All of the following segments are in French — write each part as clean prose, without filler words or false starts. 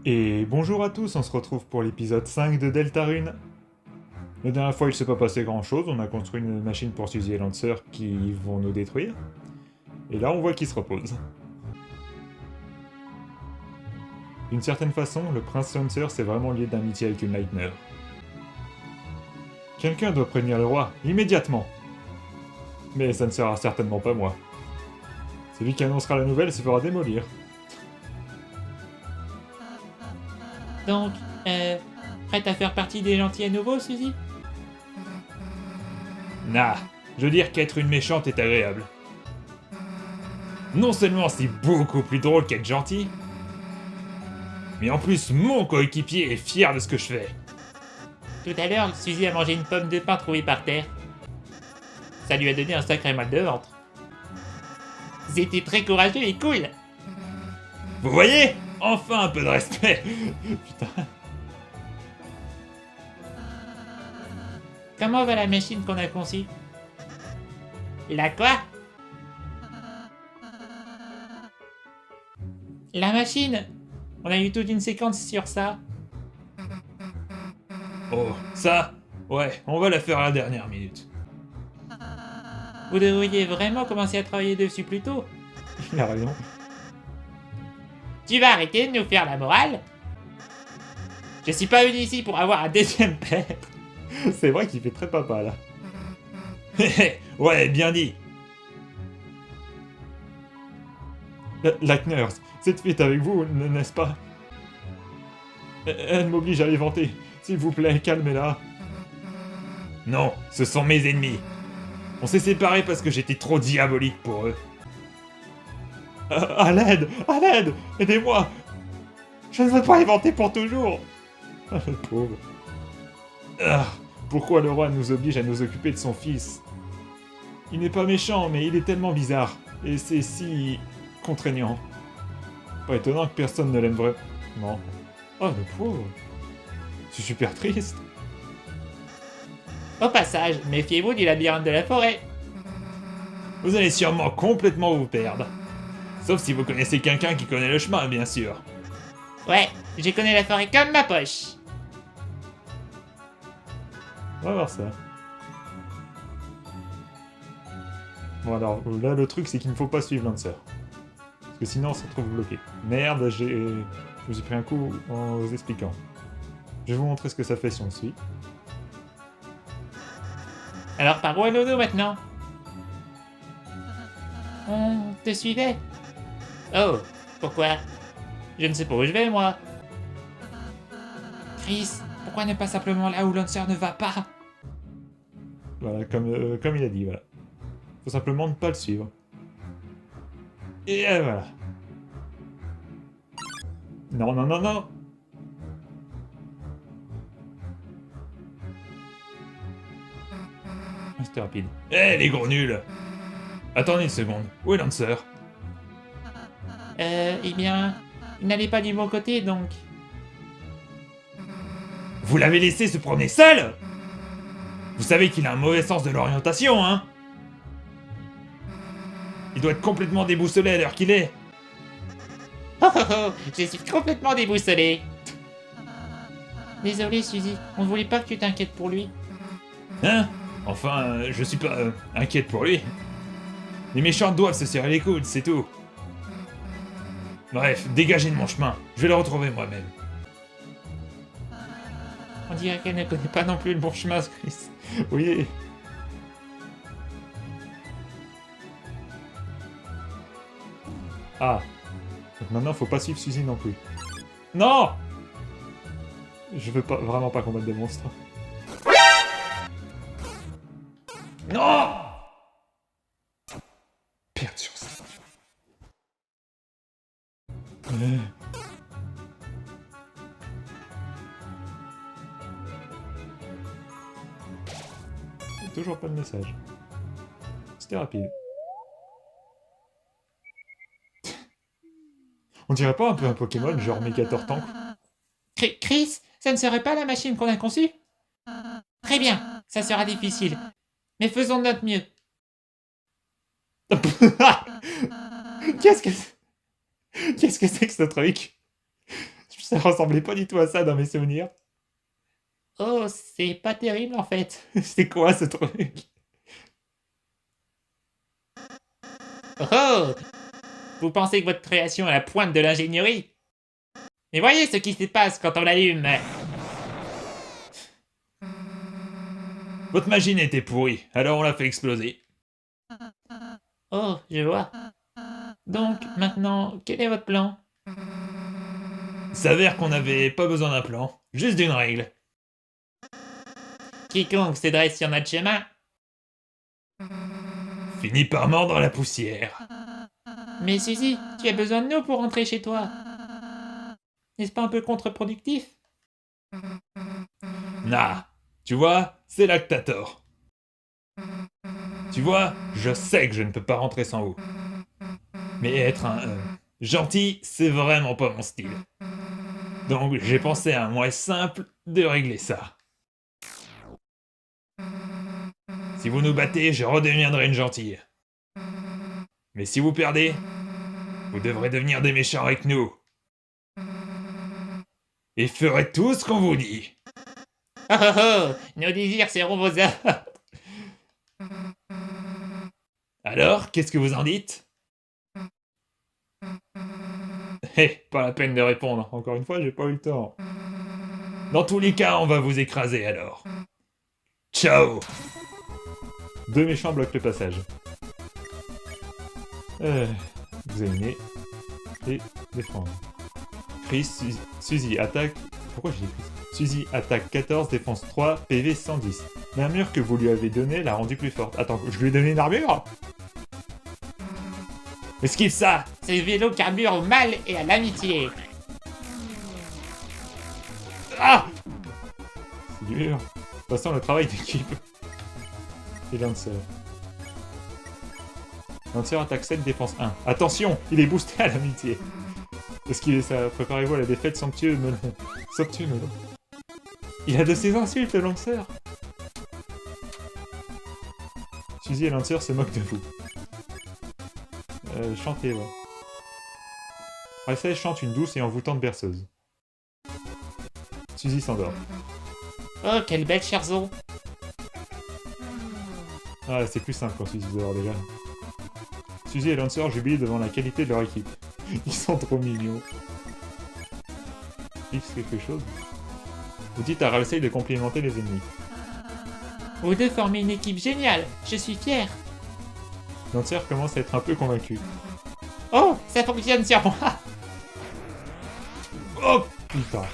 Et bonjour à tous, on se retrouve pour l'épisode 5 de Deltarune. La dernière fois, il s'est pas passé grand chose, on a construit une machine pour Suzy et Lancer qui vont nous détruire. Et là, on voit qu'ils se reposent. D'une certaine façon, le prince Lancer s'est vraiment lié d'amitié avec une Lightner. Quelqu'un doit prévenir le roi, immédiatement. Mais ça ne sera certainement pas moi. Celui qui annoncera la nouvelle se fera démolir. Donc, prête à faire partie des gentils à nouveau, Suzy? Nah, je veux dire qu'être une méchante est agréable. Non seulement c'est beaucoup plus drôle qu'être gentil, mais en plus mon coéquipier est fier de ce que je fais. Tout à l'heure, Suzy a mangé une pomme de pain trouvée par terre. Ça lui a donné un sacré mal de ventre. C'était très courageux et cool. Vous voyez? Enfin un peu de respect. Putain. Comment va la machine qu'on a conçue? La quoi? La machine! On a eu toute une séquence sur ça. Oh, ça? Ouais, on va la faire à la dernière minute. Vous devriez vraiment commencer à travailler dessus plus tôt. Il a raison. Tu vas arrêter de nous faire la morale? Je suis pas venu ici pour avoir un deuxième père. C'est vrai qu'il fait très papa là. Ouais, bien dit. Lightner, cette fille est avec vous, n'est-ce pas? Elle m'oblige à l'éventer. S'il vous plaît, calmez-la. Non, ce sont mes ennemis. On s'est séparés parce que j'étais trop diabolique pour eux. À l'aide! À l'aide! Aidez-moi! Je ne veux pas éventer pour toujours! Ah, le pauvre. Ah, pourquoi le roi nous oblige à nous occuper de son fils? Il n'est pas méchant, mais il est tellement bizarre. Et c'est si... contraignant. Pas étonnant que personne ne l'aime vraiment. Oh, le pauvre. C'est super triste. Au passage, méfiez-vous du labyrinthe de la forêt. Vous allez sûrement complètement vous perdre. Sauf si vous connaissez quelqu'un qui connaît le chemin, bien sûr. Ouais, je connais la forêt comme ma poche. On va voir ça. Bon alors, là le truc c'est qu'il ne faut pas suivre Lancer. Parce que sinon on se retrouve bloqué. Merde, je vous ai pris un coup en vous expliquant. Je vais vous montrer ce que ça fait si on le suit. Alors par où allons-nous maintenant? On te suivait. Oh, pourquoi? Je ne sais pas où je vais, moi. Chris, pourquoi ne pas simplement là où Lancer ne va pas? Voilà, comme il a dit, voilà. Faut simplement ne pas le suivre. Et voilà. Non, non, non, non. Ah, c'était rapide. Eh, les gros nuls! Attendez une seconde, où est Lancer? Eh bien, il n'allait pas du bon côté, donc... Vous l'avez laissé se promener seul? Vous savez qu'il a un mauvais sens de l'orientation, hein? Il doit être complètement déboussolé à l'heure qu'il est. Oh oh oh, je suis complètement déboussolé. Désolé, Suzy, on ne voulait pas que tu t'inquiètes pour lui. Hein? Enfin, je suis pas inquiète pour lui. Les méchants doivent se serrer les coudes, c'est tout. Bref, dégagez de mon chemin. Je vais le retrouver moi-même. On dirait qu'elle ne connaît pas non plus le bon chemin, Chris. Oui. Ah. Donc maintenant, faut pas suivre Suzy non plus. Non! Je veux pas, vraiment pas combattre des monstres. Non! Perte sur ça. Toujours pas de message. C'était rapide. On dirait pas un peu un Pokémon, genre Mégatortank? Chris, ça ne serait pas la machine qu'on a conçue? Très bien, ça sera difficile. Mais faisons de notre mieux. Qu'est-ce que c'est que ce truc? Ça ressemblait pas du tout à ça dans mes souvenirs. Oh, c'est pas terrible en fait. C'est quoi ce truc? Oh! Vous pensez que votre création est à la pointe de l'ingénierie? Mais voyez ce qui se passe quand on l'allume. Votre machine était pourrie, alors on l'a fait exploser. Oh, je vois. Donc, maintenant, quel est votre plan? Il s'avère qu'on n'avait pas besoin d'un plan, juste d'une règle. Quiconque se dresse sur notre chemin. Finit par mordre la poussière. Mais Suzy, tu as besoin de nous pour rentrer chez toi. N'est-ce pas un peu contre-productif? Nah, tu vois, c'est là que t'as tort. Tu vois, je sais que je ne peux pas rentrer sans vous. Mais être un gentil, c'est vraiment pas mon style. Donc j'ai pensé à un moyen simple de régler ça. Si vous nous battez, je redeviendrai une gentille. Mais si vous perdez, vous devrez devenir des méchants avec nous. Et ferez tout ce qu'on vous dit. Oh oh oh! Nos désirs seront vos ordres. Alors, qu'est-ce que vous en dites? Pas la peine de répondre. Encore une fois, j'ai pas eu le temps. Dans tous les cas, on va vous écraser alors. Ciao! Deux méchants bloquent le passage. Vous aimez et défendre. Chris, Suzy attaque. Pourquoi j'ai dit Chris? Suzy attaque 14, défense 3, PV 110. L'armure que vous lui avez donnée l'a rendue plus forte. Attends, je lui ai donné une armure? Esquive ça! Ce vélo carbure au mal et à l'amitié. Ah! C'est dur. Passons le travail d'équipe. Et Lancer. Lancer attaque 7, défense 1. Attention, il est boosté à l'amitié. Esquivez ça, préparez-vous à la défaite, somptueux melon. Somptueux melon. Il a de ces insultes, Lancer. Suzy et Lancer se moquent de vous. Chantez, ouais. Ressa chante une douce et envoûtante berceuse. Suzy s'endort. Oh, quelle belle Cherzo. Ah, c'est plus simple quand Suzy dort déjà. Suzy et Lancer jubilent devant la qualité de leur équipe. Ils sont trop mignons. X quelque chose. Vous dites à Ralsei de complimenter les ennemis. Vous deux formez une équipe géniale. Je suis fier. Lancer commence à être un peu convaincu. Oh, ça fonctionne sur moi. Oh putain.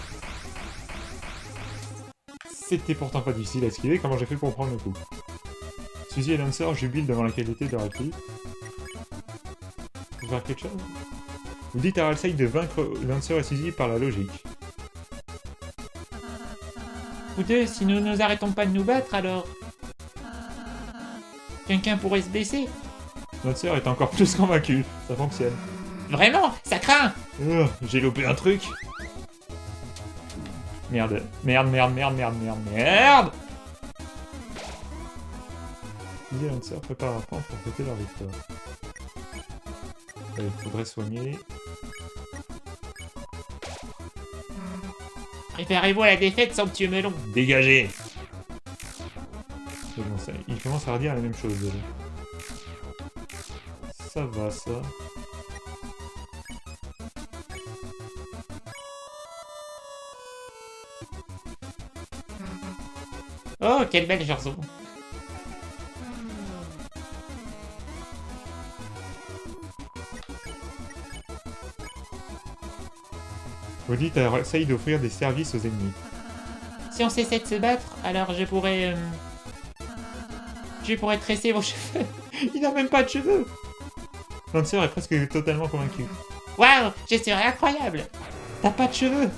C'était pourtant pas difficile à esquiver, comment j'ai fait pour prendre le coup? Suzy et Lancer jubilent devant la qualité de leur équipe. Faut faire quelque chose? Vous dites à Ralsei de vaincre Lancer et Suzy par la logique. Vous deux, si nous nous arrêtons pas de nous battre, alors... Quelqu'un pourrait se blesser. Lancer est encore plus convaincu, ça fonctionne. Vraiment, ça craint. J'ai loupé un truc. Merde, merde, merde, merde, merde, merde, merde. Suzy et Lancer préparent un plan pour fêter leur victoire. Il faudrait soigner. Préparez-vous à la défaite, somptueux melon. Dégagez. C'est bon, ça, il commence à redire la même chose déjà. Ça va, ça. Oh, quelle belle Cherzo. Vous dites à Ralsei d'offrir des services aux ennemis. Si on cessait de se battre, alors je pourrais... Je pourrais tresser vos cheveux. Il n'a même pas de cheveux. Lancer est presque totalement convaincu. Waouh, je serais incroyable. T'as pas de cheveux.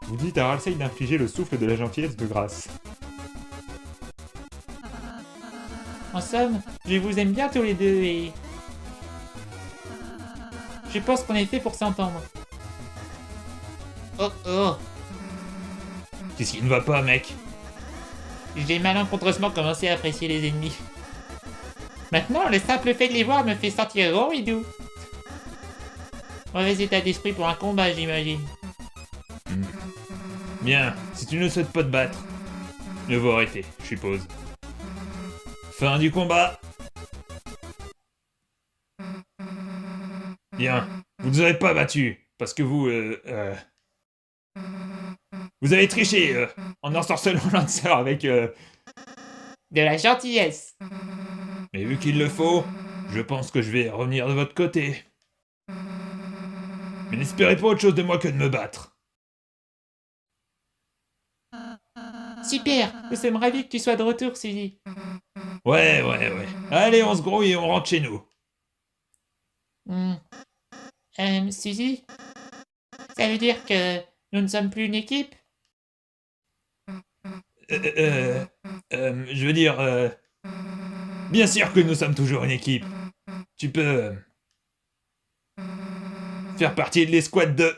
Vous dites à Ralsei d'infliger le souffle de la gentillesse de grâce. En somme, je vous aime bien tous les deux et... Je pense qu'on est fait pour s'entendre. Oh oh. Qu'est-ce qui ne va pas, mec? j'ai malencontreusement commencé à apprécier les ennemis. Maintenant, le simple fait de les voir me fait sentir rond et doux. Mauvais état d'esprit pour un combat, j'imagine. Bien, si tu ne souhaites pas te battre, mieux vaut arrêter, je suppose. Fin du combat. Bien, vous ne nous avez pas battu, parce que vous, vous avez triché, en ensorcelant Lancer avec, De la gentillesse. Mais vu qu'il le faut, je pense que je vais revenir de votre côté. Mais n'espérez pas autre chose de moi que de me battre. Super, nous sommes ravis que tu sois de retour, Suzy. Ouais. Allez, on se grouille et on rentre chez nous. Suzy, ça veut dire que nous ne sommes plus une équipe? Je veux dire, bien sûr que nous sommes toujours une équipe. Tu peux faire partie de l'escouade de...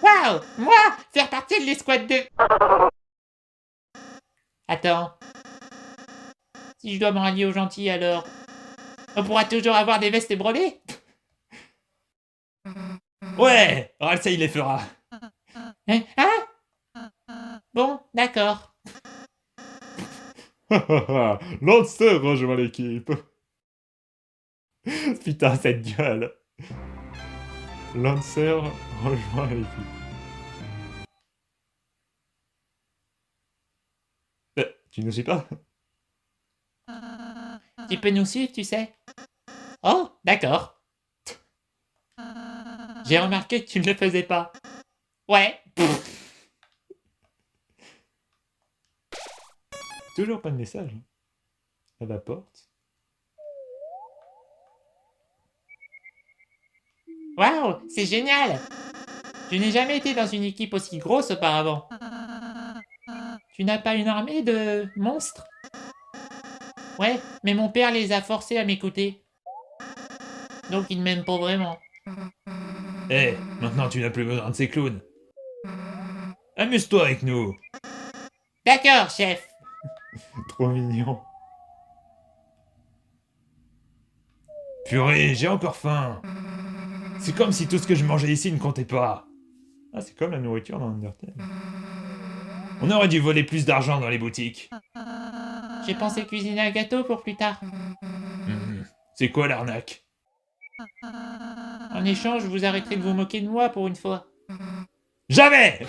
Waouh! Moi, faire partie de l'escouade de... Attends. Si je dois me rallier aux gentils, alors... On pourra toujours avoir des vestes brûlées? Ouais, Ralsa il les fera. Hein? Bon, d'accord. Lancer rejoint l'équipe. Putain, cette gueule. Lancer rejoint l'équipe. Tu nous suis pas? Tu peux nous suivre, tu sais? Oh, d'accord. J'ai remarqué que tu ne le faisais pas. Ouais. Toujours pas de message. À la porte. Waouh, c'est génial! Je n'ai jamais été dans une équipe aussi grosse auparavant. Tu n'as pas une armée de monstres? Ouais, mais mon père les a forcés à m'écouter. Donc ils ne m'aiment pas vraiment. Eh, maintenant tu n'as plus besoin de ces clowns. Amuse-toi avec nous. D'accord, chef. Trop mignon. Purée, j'ai encore faim. C'est comme si tout ce que je mangeais ici ne comptait pas. Ah, c'est comme la nourriture dans Undertale. On aurait dû voler plus d'argent dans les boutiques. J'ai pensé cuisiner un gâteau pour plus tard. C'est quoi l'arnaque? En échange, vous arrêterez de vous moquer de moi pour une fois. Jamais!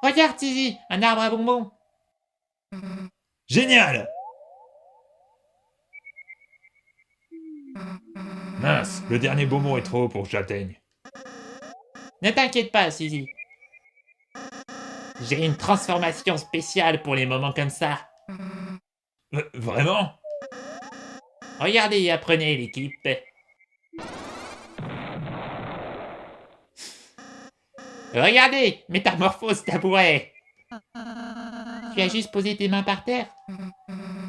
Regarde, Tizi, un arbre à bonbons. Génial! Mince, le dernier bonbon est trop haut pour que j'atteigne. Ne t'inquiète pas, Suzy. J'ai une transformation spéciale pour les moments comme ça. Vraiment? Regardez et apprenez, l'équipe. Regardez, métamorphose tabouret. Tu as juste posé tes mains par terre.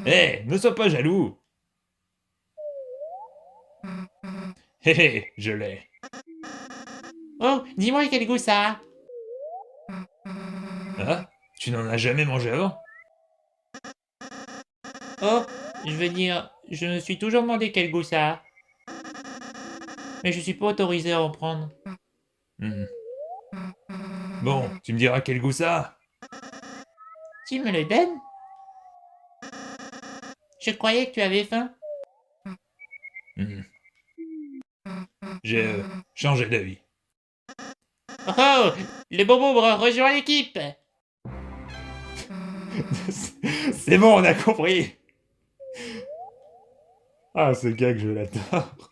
Eh, ne sois pas jaloux. Hé, je l'ai. Oh, dis-moi quel goût ça a. Ah, tu n'en as jamais mangé avant? Oh, je veux dire, je me suis toujours demandé quel goût ça a. Mais je suis pas autorisé à en prendre. Bon, tu me diras quel goût ça a. Tu me le donnes? Je croyais que tu avais faim. J'ai changé d'avis. Oh, le bobo rejoint l'équipe. C'est bon, on a compris. Ah, ce gag, je l'adore.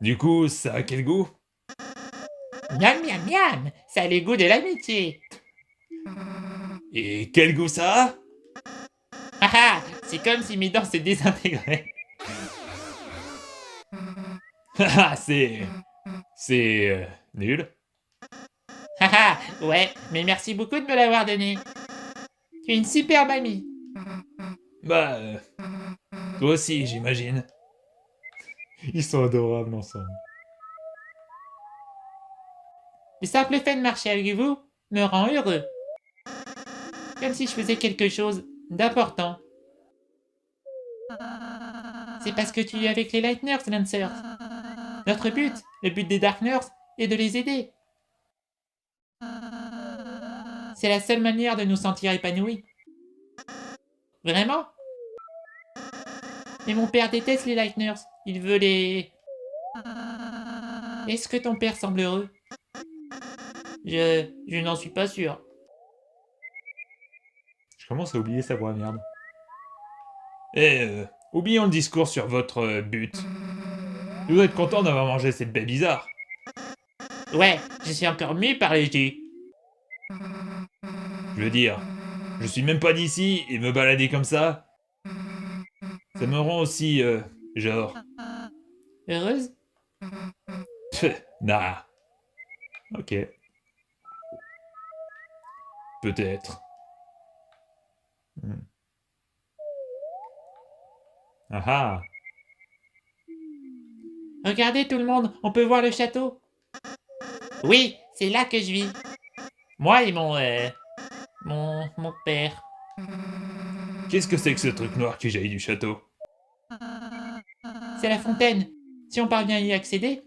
Du coup, ça a quel goût? Miam miam miam, ça a le goût de l'amitié. Et quel goût ça a? Ah ah, c'est comme si mes dents se désintégraient. Ah, c'est nul. Ah ah, ouais, mais merci beaucoup de me l'avoir donné. Tu es une super mamie. Bah, toi aussi, j'imagine. Ils sont adorables ensemble. Le simple fait de marcher avec vous me rend heureux. Comme si je faisais quelque chose d'important. C'est parce que tu es avec les Lightners, Lancer. Notre but, le but des Darkners, est de les aider. C'est la seule manière de nous sentir épanouis. Vraiment? Mais mon père déteste les Lightners. Il veut les... Est-ce que ton père semble heureux? Je n'en suis pas sûr. Je commence à oublier sa voix, merde. Oublions le discours sur votre but. Vous êtes content d'avoir mangé cette baie bizarre? Ouais, je suis encore mieux par les jus. Je veux dire, je suis même pas d'ici et me balader comme ça, ça me rend aussi, genre... Heureuse? Nah. Ok. Peut-être. Ah ah. Regardez tout le monde, on peut voir le château. Oui, c'est là que je vis. Moi et mon père. Qu'est-ce que c'est que ce truc noir qui jaillit du château? C'est la fontaine. Si on parvient à y accéder,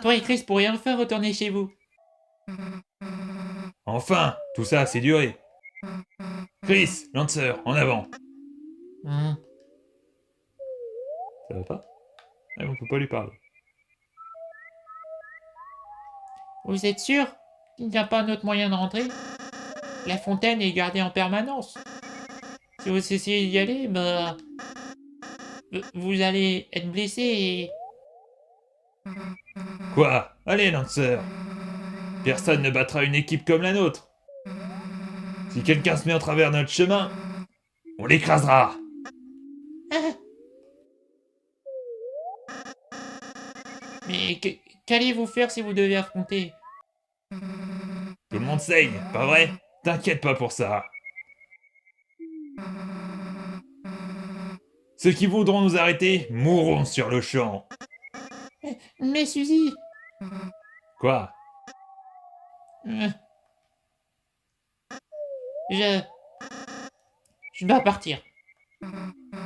toi et Chris pourriez enfin retourner chez vous. Enfin, tout ça a assez duré. Chris, Lancer, en avant. Hmm. Ça va pas? Ah, on peut pas lui parler. Vous êtes sûr qu'il n'y a pas un autre moyen de rentrer? La fontaine est gardée en permanence. Si vous essayez d'y aller, bah... Vous allez être blessé et... Quoi? Allez, Lancer. Personne ne battra une équipe comme la nôtre. Si quelqu'un se met en travers de notre chemin, on l'écrasera. Ah. Mais qu'allez-vous faire si vous devez affronter? Tout le monde saigne, pas vrai? T'inquiète pas pour ça. Ceux qui voudront nous arrêter mourront sur le champ. Mais Suzy... Quoi? euh, Je dois partir.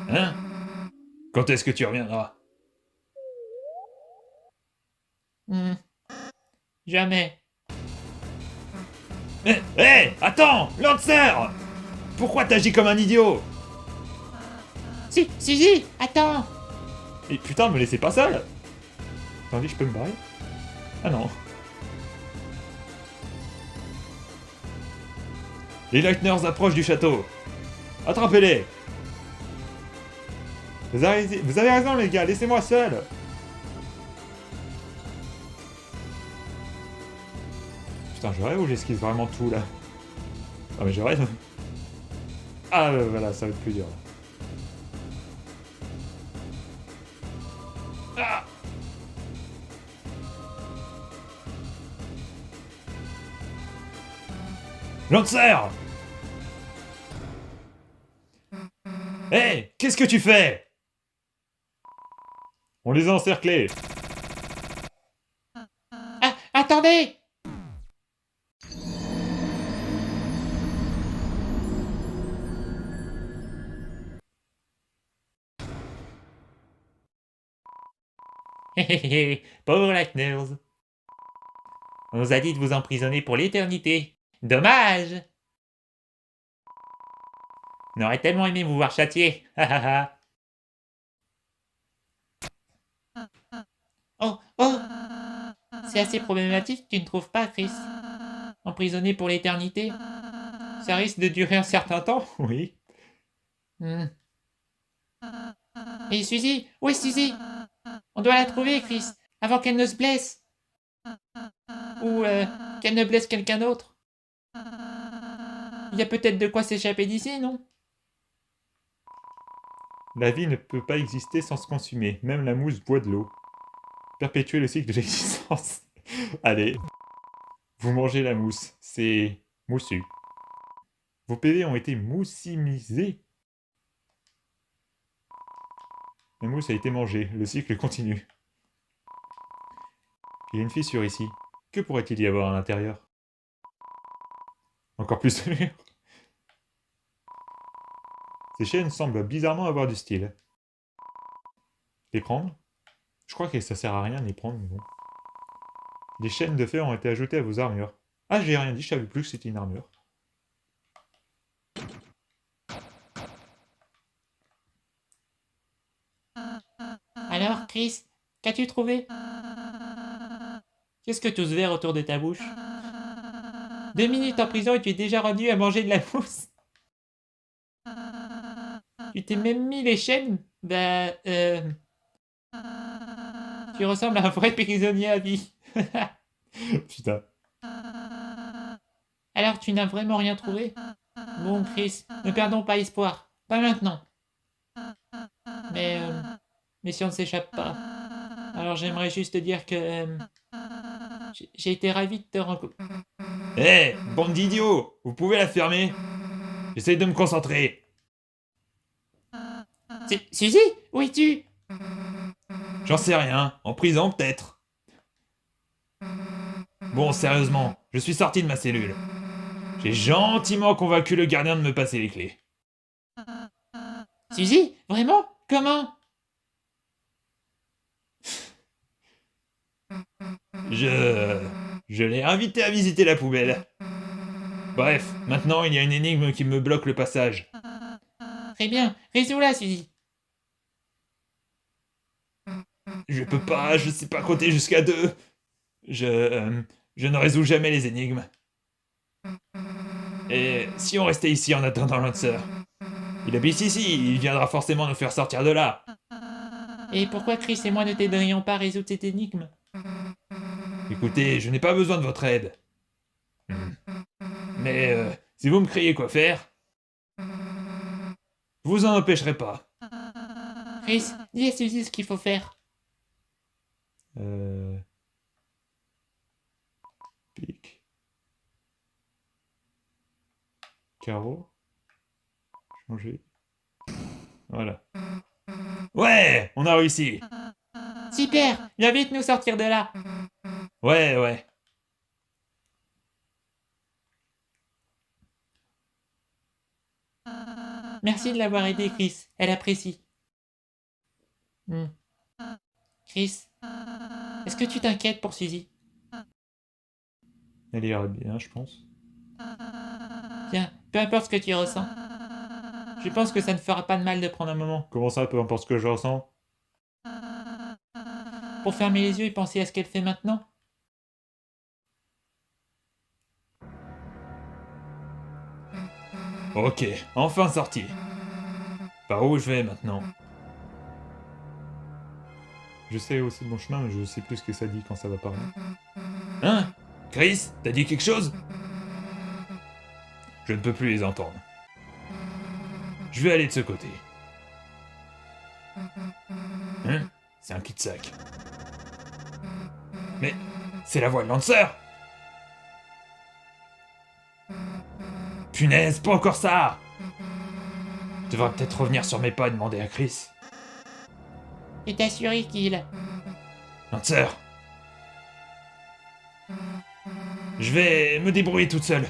Hein? Quand est-ce que tu reviendras? Hmm. Jamais. Attends! Lancer! Pourquoi t'agis comme un idiot? Si, Suzy, attends! Et putain, me laissez pas seul! Attendez, je peux me barrer? Ah non. Les Lightners approchent du château. Attrapez-les! Vous avez raison, les gars, laissez-moi seul! Putain, je rêve ou j'esquive vraiment tout là? Ah, mais je rêve. Ah, voilà, ça va être plus dur là. Ah! Lancer! Hé, qu'est-ce que tu fais? On les a encerclés. Ah, attendez! Pauvre Lightners. On nous a dit de vous emprisonner pour l'éternité. Dommage! On aurait tellement aimé vous voir châtier. Oh, oh! C'est assez problématique, tu ne trouves pas, Chris? Emprisonné pour l'éternité? Ça risque de durer un certain temps. Oui. Hmm. Et Suzy? Où est Suzy? On doit la trouver, Chris, avant qu'elle ne se blesse. Ou qu'elle ne blesse quelqu'un d'autre. Il y a peut-être de quoi s'échapper d'ici, non? La vie ne peut pas exister sans se consumer. Même la mousse boit de l'eau. Perpétuer le cycle de l'existence. Allez. Vous mangez la mousse. C'est moussu. Vos PV ont été moussimisés. La mousse a été mangée. Le cycle continue. Il y a une fissure ici. Que pourrait-il y avoir à l'intérieur? Encore plus de murs. Ces chaînes semblent bizarrement avoir du style. Les prendre? Je crois que ça sert à rien de les prendre, mais bon. Des chaînes de fer ont été ajoutées à vos armures. Ah, j'ai rien dit, je savais plus que c'était une armure. Alors, Chris, qu'as-tu trouvé? Qu'est-ce que tout ce verre autour de ta bouche? 2 minutes en prison et tu es déjà rendu à manger de la mousse. Tu t'es même mis les chaînes? Bah, tu ressembles à un vrai prisonnier à vie. Putain. Alors, tu n'as vraiment rien trouvé? Bon, Chris, ne perdons pas espoir. Pas maintenant. Mais si on ne s'échappe pas. Alors, j'aimerais juste te dire que j'ai été ravi de te rencontrer. Hé, bande d'idiots! Vous pouvez la fermer? J'essaye de me concentrer. Suzy, où es-tu? J'en sais rien. En prison, peut-être. Bon, sérieusement, je suis sorti de ma cellule. J'ai gentiment convaincu le gardien de me passer les clés. Suzy, vraiment? Comment? Je l'ai invité à visiter la poubelle. Bref, maintenant il y a une énigme qui me bloque le passage. Très bien, résous-la, Suzy. Je sais pas compter jusqu'à 2. Je ne résous jamais les énigmes. Et si on restait ici en attendant Lancer? Il habite ici, il viendra forcément nous faire sortir de là. Et pourquoi Chris et moi ne t'aiderions pas à résoudre cette énigme? Écoutez, je n'ai pas besoin de votre aide. Mais si vous me criez quoi faire, vous en empêcherez pas. Chris, dis à Suzy ce qu'il faut faire. Pique. Carreau. Changer. Voilà. Ouais, on a réussi. Super, viens vite nous sortir de là. Ouais. Merci de l'avoir aidé, Chris. Elle apprécie. Chris, est-ce que tu t'inquiètes pour Suzy? Elle ira bien, je pense. Tiens, peu importe ce que tu ressens. Je pense que ça ne fera pas de mal de prendre un moment Comment ça, peu importe ce que je ressens? pour fermer les yeux et penser à ce qu'elle fait maintenant. Ok, enfin sorti. Par où je vais maintenant? Je sais aussi le bon chemin, mais je sais plus ce que ça dit quand ça va parler. Hein? Chris, t'as dit quelque chose? Je ne peux plus les entendre. Je vais aller de ce côté. Hein? C'est un cul-de-sac. Mais c'est la voix de Lancer! Punaise, pas encore ça! Je devrais peut-être revenir sur mes pas et demander à Chris. Et t'assurer qu'il... Lancer! Je vais me débrouiller toute seule.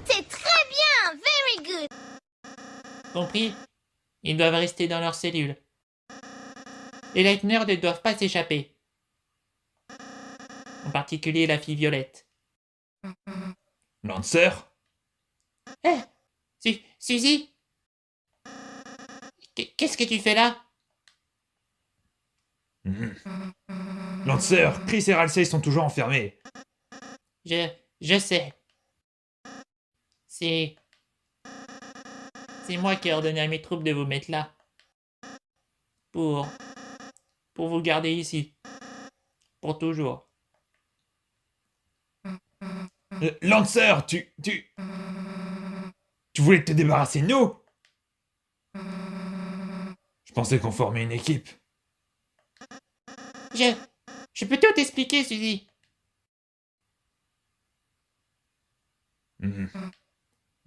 C'est très bien, very good. Compris? Ils doivent rester dans leur cellule. Les Leitner ne doivent pas s'échapper. En particulier la fille Violette. Lancer? Suzy? Qu'est-ce que tu fais là? Lancer, Chris et Ralsei sont toujours enfermés. Je sais. C'est moi qui ai ordonné à mes troupes de vous mettre là. Pour vous garder ici. Pour toujours. Lancer, tu voulais te débarrasser de nous? Je pensais qu'on formait une équipe. Je peux tout t'expliquer, Suzy.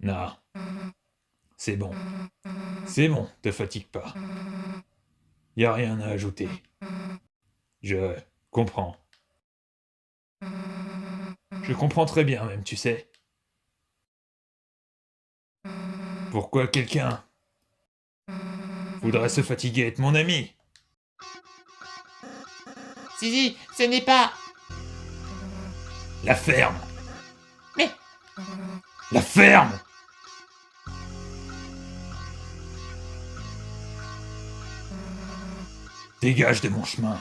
Non. C'est bon. C'est bon, te fatigue pas. Y a rien à ajouter. Je comprends. Je comprends très bien même, tu sais. Pourquoi quelqu'un voudrait se fatiguer à être mon ami? Zizi, ce n'est pas... La ferme! Mais... La ferme! Dégage de mon chemin.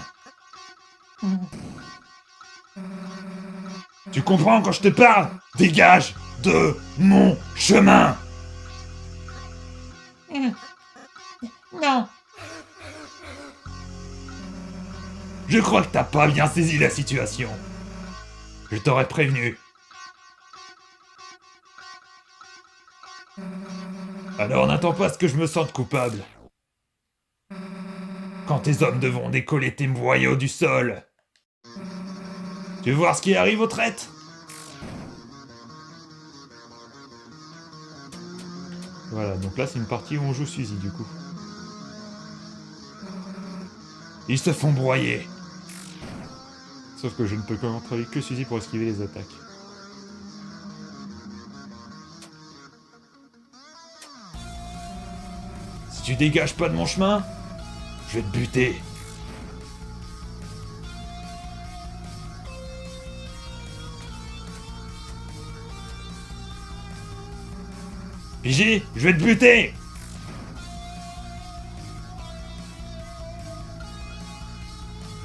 Tu comprends quand je te parle? Dégage de mon chemin! Non. Je crois que t'as pas bien saisi la situation. Je t'aurais prévenu. Alors n'attends pas à ce que je me sente coupable. Quand tes hommes devront décoller tes boyaux du sol. Tu veux voir ce qui arrive aux traites? Voilà, donc là c'est une partie où on joue Suzy du coup. Ils se font broyer. Sauf que je ne peux contrôler que Suzy pour esquiver les attaques. Si tu dégages pas de mon chemin, je vais te buter. Pigé, je vais te buter!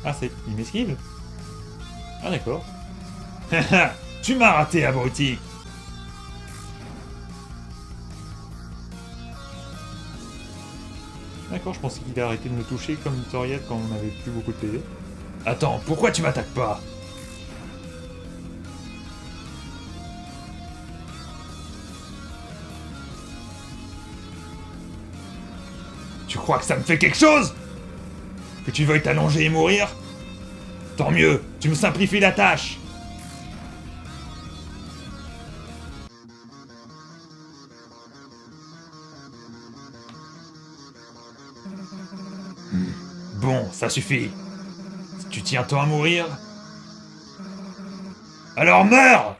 Ah, il m'esquive? Ah, d'accord. Tu m'as raté, abruti! D'accord, je pensais qu'il a arrêté de me toucher comme une Toriette quand on n'avait plus beaucoup de PV. Attends, pourquoi tu m'attaques pas? Tu crois que ça me fait quelque chose? Que tu veuilles t'allonger et mourir? Tant mieux, tu me simplifies la tâche. Bon, ça suffit. Si tu tiens tant à mourir, alors meurs!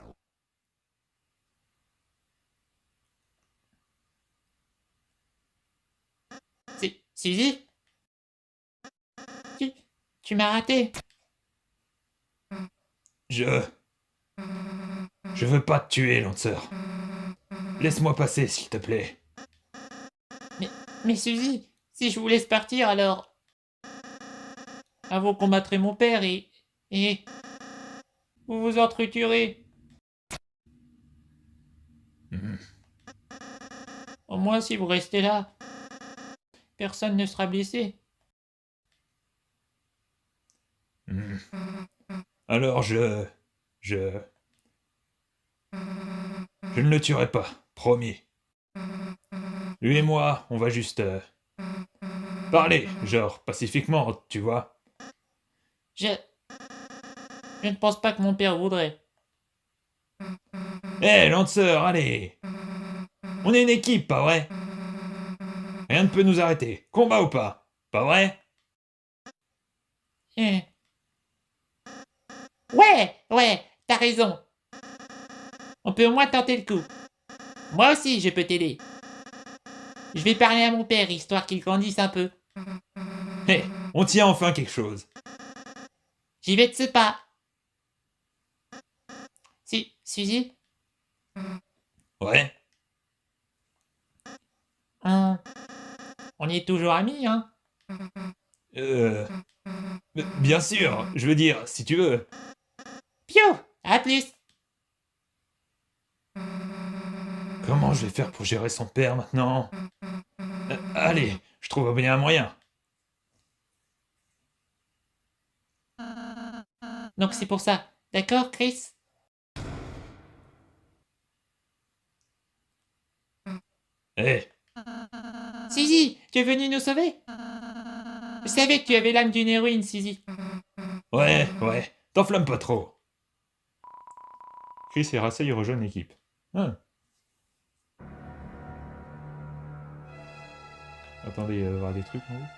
Suzy? Tu m'as raté. Je veux pas te tuer, lanceur. Laisse-moi passer, s'il te plaît. Mais Suzy, si je vous laisse partir, alors... vous combattrez mon père et... vous vous entretuerez. Au moins, si vous restez là, personne ne sera blessé. Alors je ne le tuerai pas, promis. Lui et moi, on va juste parler, genre pacifiquement, tu vois. Je ne pense pas que mon père voudrait. Hé, lanceur, allez! On est une équipe, pas vrai? Rien ne peut nous arrêter. Combat ou pas? Pas vrai? Ouais, t'as raison. On peut au moins tenter le coup. Moi aussi, je peux t'aider. Je vais parler à mon père, histoire qu'il grandisse un peu. Hé, on tient enfin quelque chose. J'y vais de ce pas. Suzy? Ouais? On y est toujours amis, hein? Bien sûr, je veux dire, si tu veux. Piou! À plus! Comment je vais faire pour gérer son père maintenant? Allez, je trouve bien un moyen. Donc c'est pour ça. D'accord, Chris? Hé, Suzy, tu es venu nous sauver? Je savais que tu avais l'âme d'une héroïne, Suzy. ouais, t'enflamme pas trop. Chris et Russell rejoignent l'équipe. Attendez, il va y avoir des trucs en haut.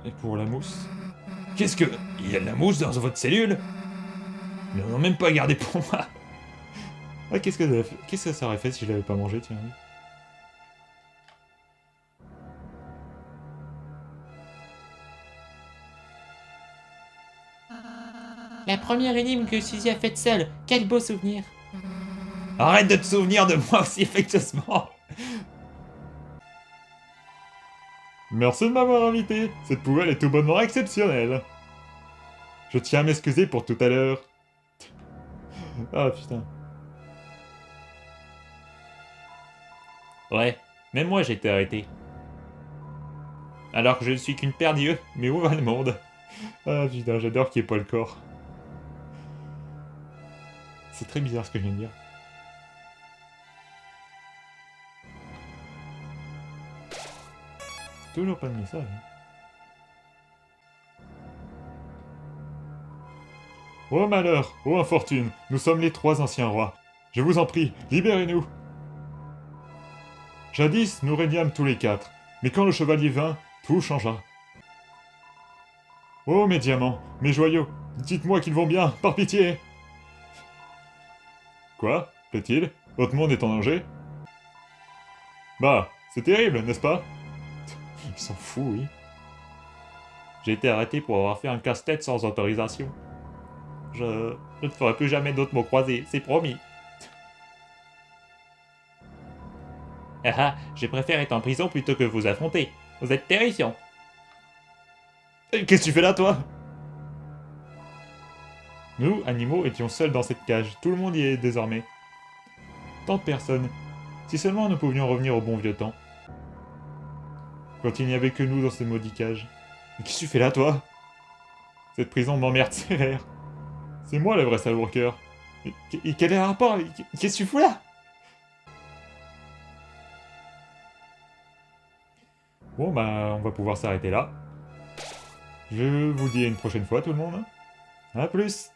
Et pour la mousse... Qu'est-ce que... Il y a de la mousse dans votre cellule? Ils n'en ont même pas gardé pour moi. Ah, qu'est-ce que ça aurait fait si je l'avais pas mangé, tiens. La première énigme que Suzy a faite seule. Quel beau souvenir. Arrête de te souvenir de moi aussi affectueusement. Merci de m'avoir invité. Cette poubelle est tout bonnement exceptionnelle. Je tiens à m'excuser pour tout à l'heure. Ah putain. Ouais, même moi j'ai été arrêté. Alors que je ne suis qu'une paire d'yeux, mais où va le monde? Ah putain, j'adore qu'il n'y ait pas le corps. C'est très bizarre ce que je viens de dire. Toujours pas de message. Oh malheur, oh infortune, nous sommes les 3 anciens rois. Je vous en prie, libérez-nous. Jadis, nous régnâmes tous les 4, mais quand le chevalier vint, tout changea. Oh mes diamants, mes joyaux, dites-moi qu'ils vont bien, par pitié. Quoi? Plaît-il? Votre monde est en danger? Bah, c'est terrible, n'est-ce pas? Ils s'en foutent, oui. J'ai été arrêté pour avoir fait un casse-tête sans autorisation. Je ne ferai plus jamais d'autres mots croisés, c'est promis. Ah ah, je préfère être en prison plutôt que vous affronter. Vous êtes terrifiant. Qu'est-ce que tu fais là, toi? Nous, animaux, étions seuls dans cette cage. Tout le monde y est désormais. Tant de personnes. Si seulement nous pouvions revenir au bon vieux temps. Quand il n'y avait que nous dans ce maudit cage. Mais qu'est-ce que tu fais là, toi? Cette prison m'emmerde sévère. C'est moi le vrai sale worker. Et quel est le rapport? Qu'est-ce que tu fous là? Bon, bah, on va pouvoir s'arrêter là. Je vous dis à une prochaine fois, tout le monde. À plus!